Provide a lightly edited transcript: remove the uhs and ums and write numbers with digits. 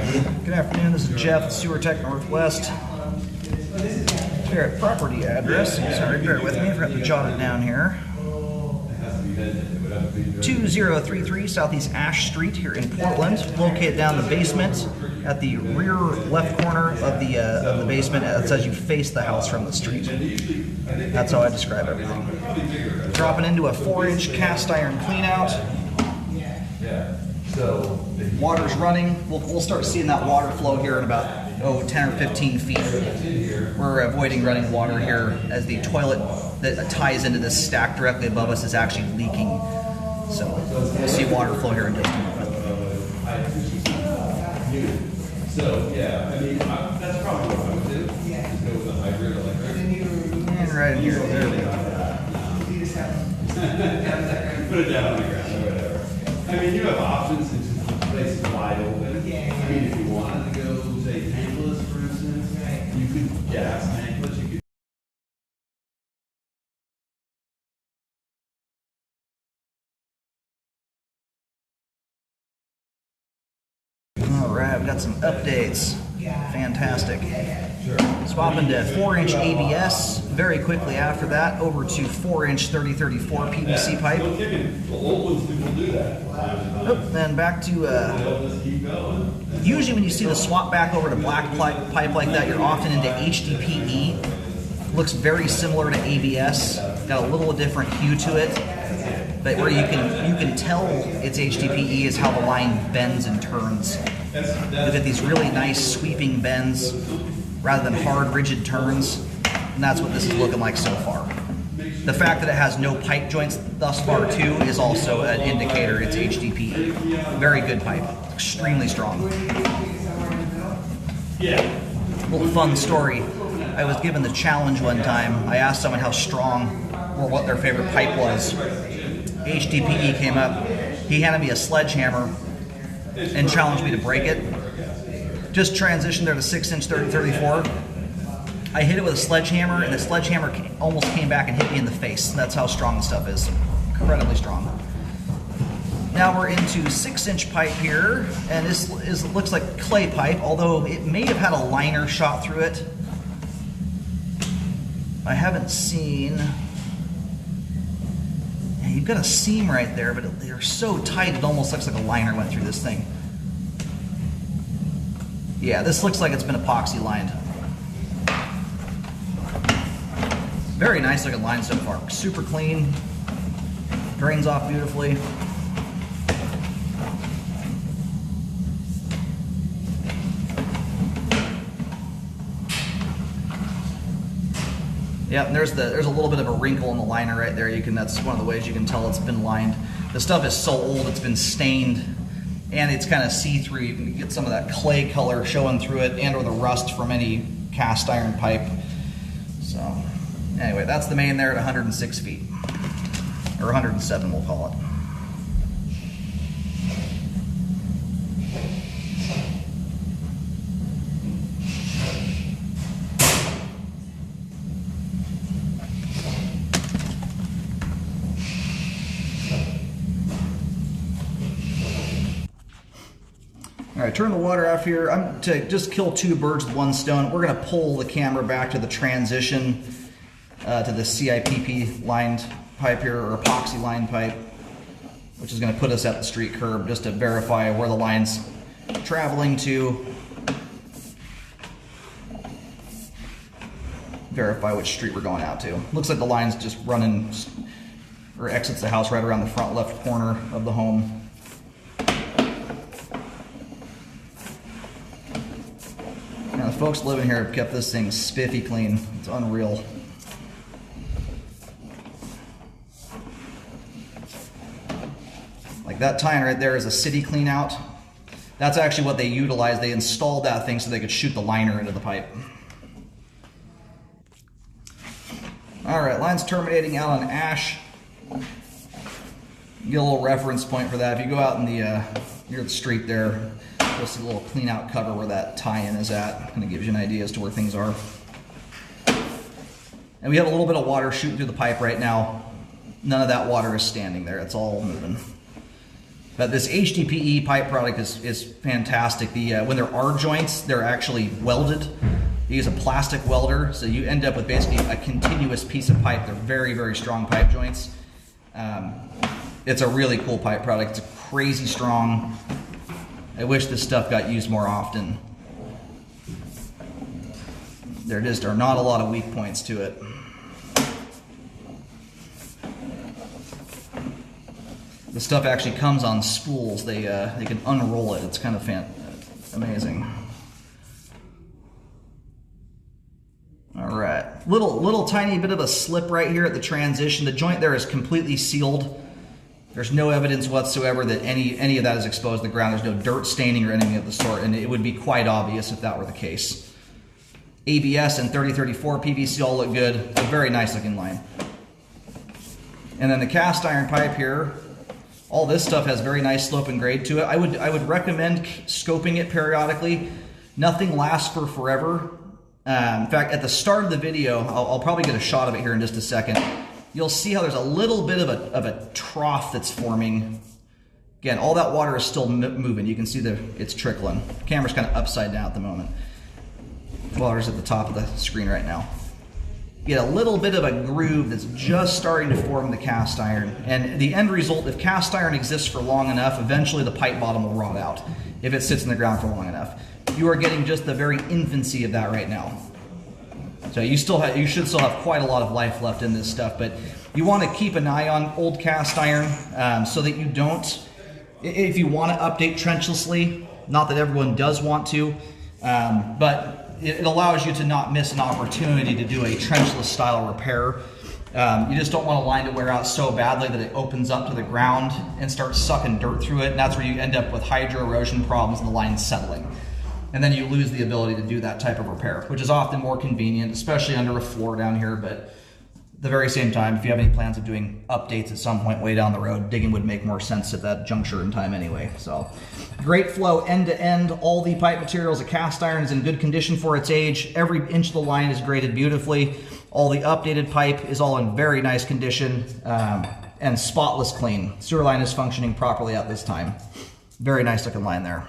Good afternoon, this is Jeff, Sewer Tech Northwest. Here at property address, sorry, bear with me, I forgot to jot it down here. 2033 Southeast Ash Street here in Portland, located down the basement at the rear left corner of the basement. It says you face the house from the street. That's how I describe everything. Dropping into a 4-inch cast iron cleanout. Water's running. We'll start seeing that water flow here in about 10 or 15 feet. We're avoiding running water here as the toilet that ties into this stack directly above us is actually leaking. So we'll see water flow here in just a moment. So yeah, I mean that's probably what I would do. Just go with a hybrid electric. And right here, there we go. Put it down on the ground or whatever. I mean, you have options since the place is wide open. I mean, if you wanted to go, say, tankless, for instance, you could gas tankless. You could. All right, we've got some updates. Fantastic. Swapping to 4-inch ABS. Very quickly after that, over to 4-inch 3034 PVC pipe. Then back to, usually when you see the swap back over to black pipe like that, you're often into HDPE. Looks very similar to ABS. Got a little different hue to it. But where you can tell it's HDPE is how the line bends and turns. You get these really nice sweeping bends rather than hard, rigid turns, and that's what this is looking like so far. The fact that it has no pipe joints thus far too is also an indicator it's HDPE. Very good pipe, extremely strong. Little fun story. I was given the challenge one time. I asked someone how strong or what their favorite pipe was. HDPE came up. He handed me a sledgehammer and challenged me to break it. Just transitioned there to 6-inch 3034. I hit it with a sledgehammer, and the sledgehammer almost came back and hit me in the face. That's how strong the stuff is. Incredibly strong. Now we're into 6-inch pipe here, and this looks like clay pipe, although it may have had a liner shot through it. I haven't seen. You've got a seam right there, but they're so tight it almost looks like a liner went through this thing. Yeah, this looks like it's been epoxy lined. Very nice looking line so far. Super clean. Drains off beautifully. Yeah, and there's a little bit of a wrinkle in the liner right there. That's one of the ways you can tell it's been lined. The stuff is so old it's been stained, and it's kind of see-through. You can get some of that clay color showing through it, and or the rust from any cast iron pipe. So anyway, that's the main there at 106 feet, or 107 we'll call it. All right, turn the water off here. I'm to just kill two birds with one stone. We're gonna pull the camera back to the transition to the CIPP lined pipe here, or epoxy lined pipe, which is gonna put us at the street curb just to verify where the line's traveling to. Verify which street we're going out to. Looks like the line's just running, or exits the house right around the front left corner of the home. Now, the folks living here have kept this thing spiffy clean. It's unreal. Like that tine right there is a city clean out. That's actually what they utilized. They installed that thing so they could shoot the liner into the pipe. All right, line's terminating out on Ash. Get a little reference point for that. If you go out in the near the street there, you'll see a little clean out cover where that tie-in is at. Kind of gives you an idea as to where things are. And we have a little bit of water shooting through the pipe right now. None of that water is standing there. It's all moving. But this HDPE pipe product is fantastic. When there are joints, they're actually welded. They use a plastic welder, so you end up with basically a continuous piece of pipe. They're very, very strong pipe joints. It's a really cool pipe product. It's crazy strong. I wish this stuff got used more often. There are not a lot of weak points to it. The stuff actually comes on spools. They can unroll it. It's kind of amazing. All right, little tiny bit of a slip right here at the transition. The joint there is completely sealed. There's no evidence whatsoever that any of that is exposed to the ground. There's no dirt staining or anything of the sort, and it would be quite obvious if that were the case. ABS and 3034 PVC all look good. It's a very nice looking line. And then the cast iron pipe here, all this stuff has very nice slope and grade to it. I would recommend scoping it periodically. Nothing lasts for forever. In fact, at the start of the video, I'll probably get a shot of it here in just a second. You'll see how there's a little bit of a trough that's forming. Again, all that water is still moving. You can see it's trickling. The camera's kind of upside down at the moment. Water's at the top of the screen right now. You get a little bit of a groove that's just starting to form the cast iron. And the end result, if cast iron exists for long enough, eventually the pipe bottom will rot out if it sits in the ground for long enough. You are getting just the very infancy of that right now. So you should still have quite a lot of life left in this stuff, but you want to keep an eye on old cast iron so that you don't, if you want to update trenchlessly, not that everyone does want to, but it allows you to not miss an opportunity to do a trenchless style repair. You just don't want a line to wear out so badly that it opens up to the ground and starts sucking dirt through it, and that's where you end up with hydro erosion problems and the line settling. And then you lose the ability to do that type of repair, which is often more convenient, especially under a floor down here. But at the very same time, if you have any plans of doing updates at some point way down the road, digging would make more sense at that juncture in time anyway. So great flow end to end. All the pipe materials, the cast iron is in good condition for its age. Every inch of the line is graded beautifully. All the updated pipe is all in very nice condition and spotless clean. Sewer line is functioning properly at this time. Very nice looking line there.